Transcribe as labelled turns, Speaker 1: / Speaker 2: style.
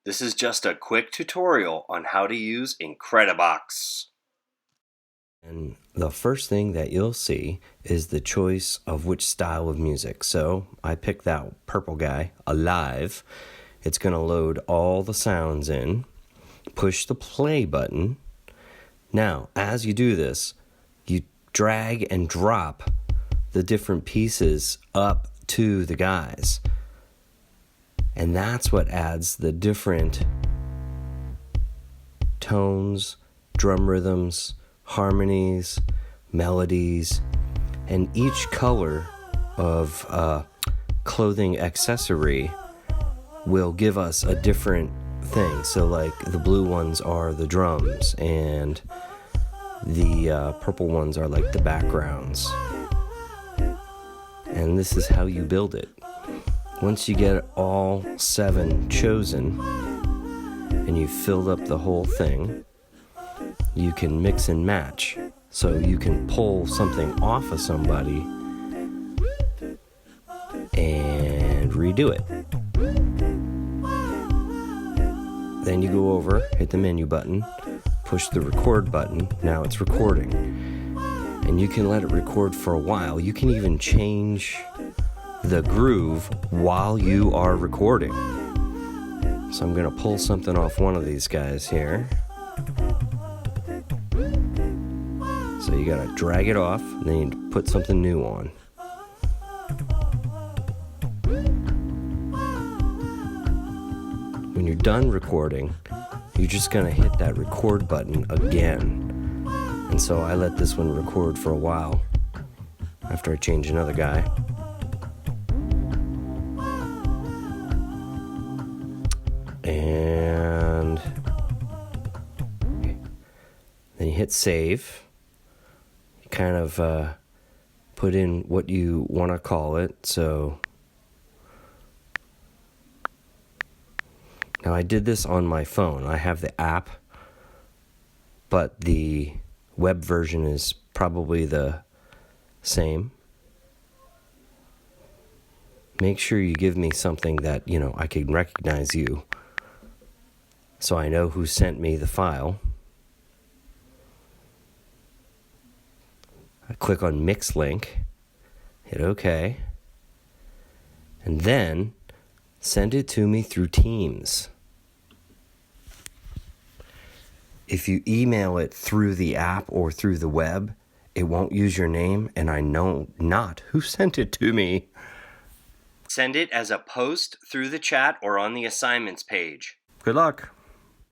Speaker 1: This is just a quick tutorial on how to use Incredibox.
Speaker 2: And the first thing that you'll see is the choice of which style of music. So I picked that purple guy, Alive. It's going to load all the sounds in. Push the play button. Now, as you do this, you drag and drop the different pieces up to the guys. And that's what adds the different tones, drum rhythms, harmonies, melodies, and each color of clothing accessory will give us a different thing. So like the blue ones are the drums and the purple ones are like the backgrounds. And this is how you build it. Once you get all 7 chosen and you've filled up the whole thing, you can mix and match. So you can pull something off of somebody and redo it. Then you go over, hit the menu button, push the record button. Now it's recording. And you can let it record for a while. You can even change the groove while you are recording. So I'm going to pull something off one of these guys here. So you got to drag it off, and then you put something new on. When you're done recording, you're just going to hit that record button again. And so I let this one record for a while after I change another guy. And then you hit save. You kind of put in what you want to call it. So now I did this on my phone. I have the app, but the web version is probably the same. Make sure you give me something that, I can recognize you, so I know who sent me the file. I click on Mix Link, hit OK, and then send it to me through Teams. If you email it through the app or through the web, it won't use your name, and I know not who sent it to me.
Speaker 1: Send it as a post through the chat or on the assignments page.
Speaker 2: Good luck.